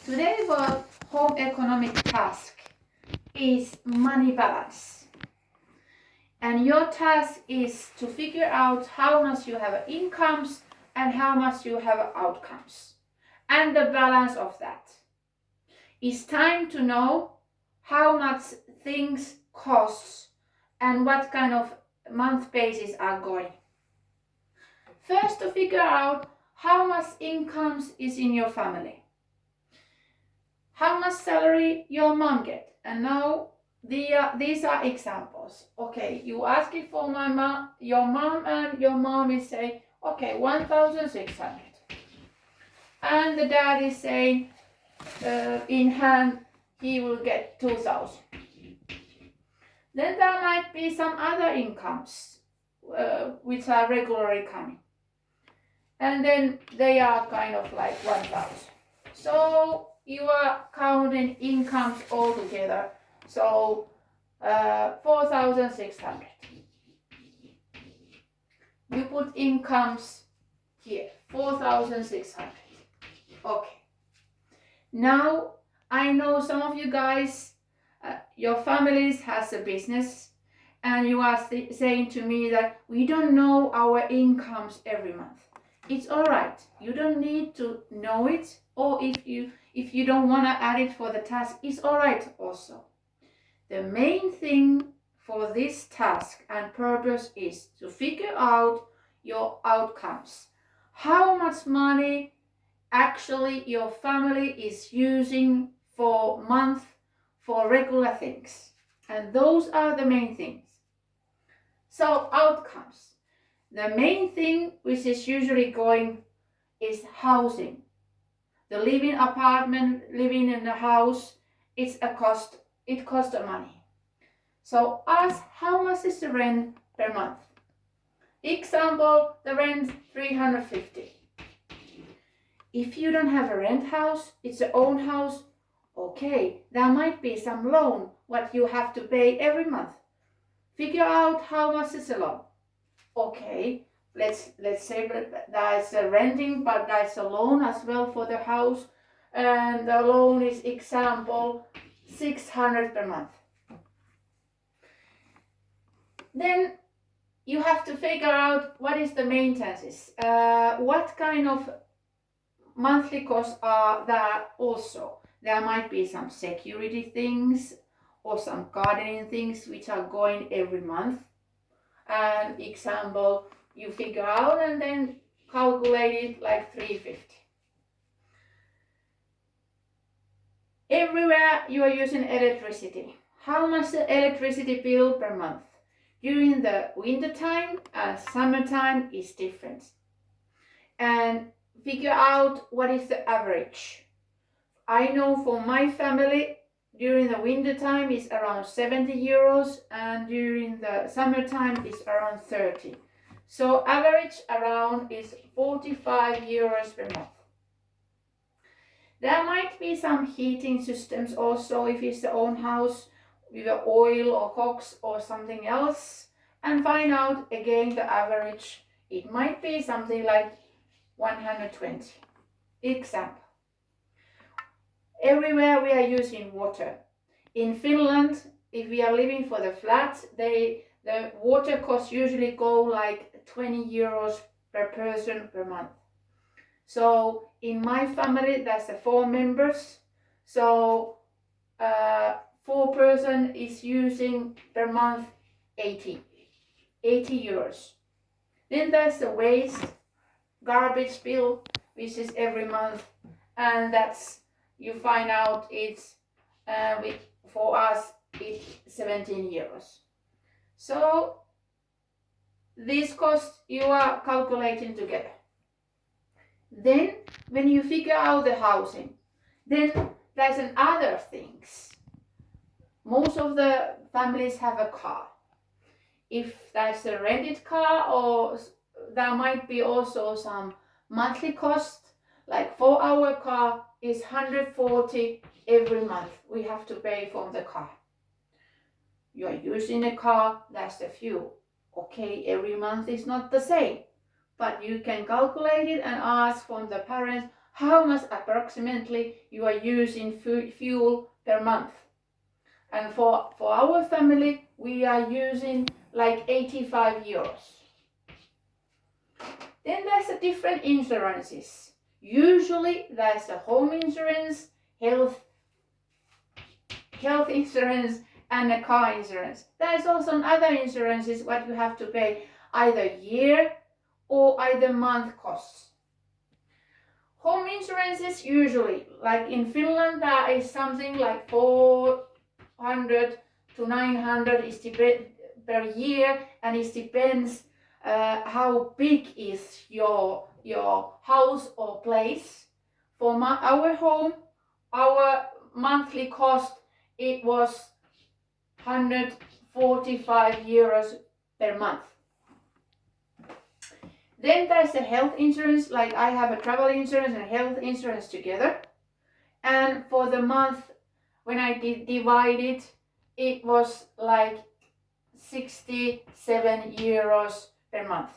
Today's home economic task is money balance. And your task is to figure out how much you have incomes and how much you have outcomes. And the balance of that. It's time to know how much things cost and what kind of month basis are going. First, to figure out how much incomes is in your family. How much salary your mom get. And now these are examples. Okay, you ask it for your mom, and your mom is saying, okay, 1,600. And the dad is saying, in hand, he will get 2,000. Then there might be some other incomes, which are regularly coming. And then they are kind of like 1,000. So you are counting incomes all together. So 4,600. You put incomes here, 4,600. Okay. Now I know some of you guys, your families has a business, and you are saying to me that we don't know our incomes every month. It's all right. You don't need to know it, or if you don't want to add it for the task, it's all right also. The main thing for this task and purpose is to figure out your outcomes. How much money actually your family is using for month for regular things. And those are the main things. So outcomes. The main thing which is usually going is housing. The living apartment, living in the house, it's a cost. It costs money. So ask how much is the rent per month. Example, the rent 350. If you don't have a rent house, it's your own house, okay, there might be some loan what you have to pay every month. Figure out how much is the loan. Okay, let's say that there's a renting, but there's a loan as well for the house, and the loan is example 600 per month. Then you have to figure out what is the maintenance, what kind of monthly costs are there also. There might be some security things or some gardening things which are going every month. And example, you figure out and then calculate it like 350. Everywhere you are using electricity. How much the electricity bill per month? During the winter time and summertime is different. And figure out what is the average. I know for my family, during the winter time is around 70 euros and during the summertime is around 30. So average around is 45 euros per month. There might be some heating systems also if it's the own house with oil or coks or something else, and find out again the average. It might be something like 120. Example. Everywhere we are using water. In Finland, if we are living for the flat, the water costs usually go like 20 euros per person per month. So in my family, that's 4 members. So 4 person is using per month 80 euros. Then there's the waste, garbage bill, which is every month, and that's you find out it's for us it's 17 euros. So these costs you are calculating together. Then when you figure out the housing, then there's other things. Most of the families have a car. If there's a rented car, or there might be also some monthly cost, like for our car is 140 every month we have to pay for the car. You are using a car, that's the fuel. Okay, every month is not the same, but you can calculate it and ask from the parents how much approximately you are using fuel per month. And for our family, we are using like 85 euros. Then there's a different insurances. Usually there's a home insurance, health insurance, and a car insurance. There's also some other insurances what you have to pay either year or either month costs. Home insurances usually, like in Finland, there is something like 400 to 900 is per year, and it depends how big is your house or place. For our home, our monthly cost, it was 145 euros per month. Then there's a health insurance, like I have a travel insurance and health insurance together. And for the month, when I divide it, it was like 67 euros per month.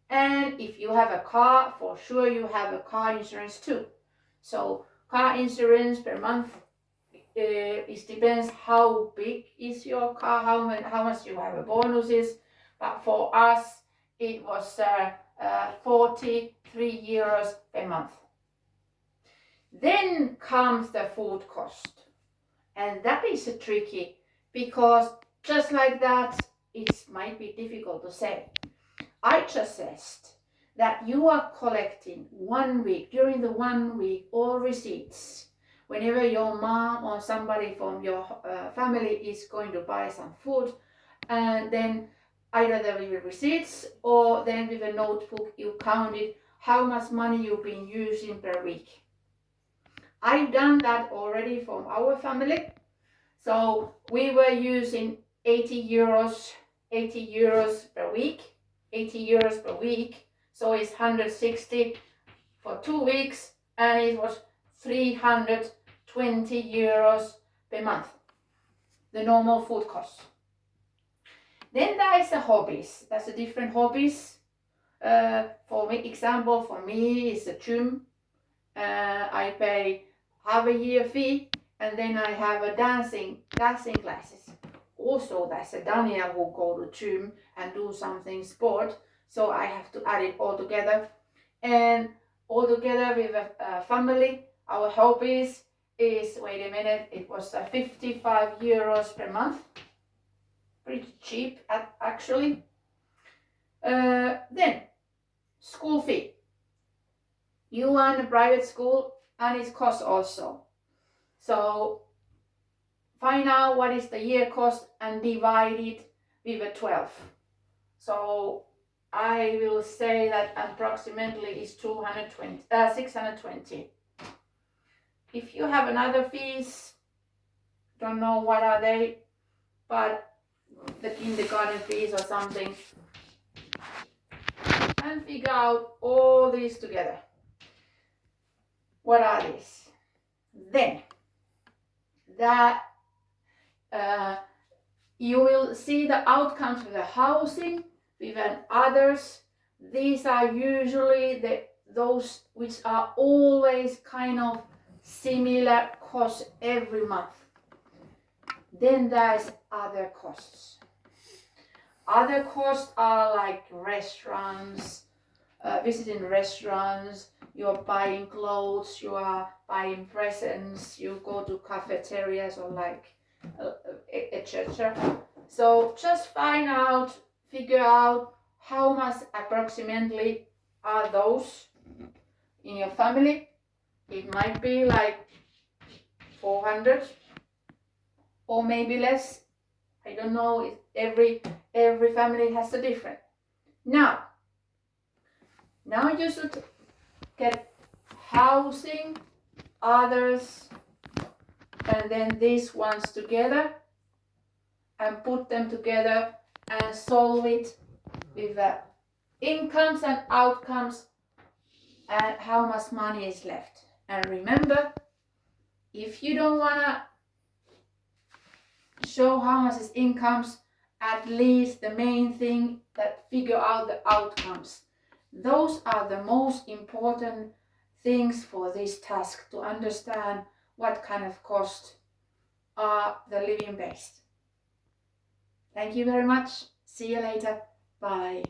And if you have a car, for sure you have a car insurance too. So car insurance per month, it depends how big is your car, how much you have a bonuses. But for us, it was 43 euros per month. Then comes the food cost. And that is tricky, because just like that, it might be difficult to say. I just said that you are collecting 1 week, during the 1 week, all receipts. Whenever your mom or somebody from your family is going to buy some food, and then either with the receipts or then with a notebook you counted how much money you've been using per week. I've done that already from our family. So we were using 80 euros per week, 80 euros per week. So it's 160 for 2 weeks, and it was 320 euros per month, the normal food cost. Then there is the hobbies. That's a different hobbies. For me, example, for me is the gym. I pay half a year fee, and then I have a dancing classes. Also, there's a Daniel who go to gym and do something sport, so I have to add it all together. And all together with a family, our hobbies is, wait a minute, it was 55 euros per month. Pretty cheap actually. Then school fee. You are in a private school and it costs also. So find out what is the year cost and divide it with a 12. So I will say that approximately is 620. If you have another fees, don't know what are they, but the kindergarten fees or something, and figure out all these together. What are these? Then that you will see the outcomes with the housing, with others. These are usually those which are always kind of similar costs every month. Then there's other costs. Other costs are like restaurants, visiting restaurants, you're buying clothes, you are buying presents, you go to cafeterias or like etc. So just figure out how much approximately are those in your family. It might be like 400 or maybe less. I don't know, every family has a different. Now you should get housing, others, and then these ones together and put them together and solve it with the incomes and outcomes and how much money is left. And remember, if you don't want to show how much is incomes, at least the main thing that figure out the outcomes. Those are the most important things for this task to understand what kind of costs are the living based. Thank you very much. See you later. Bye.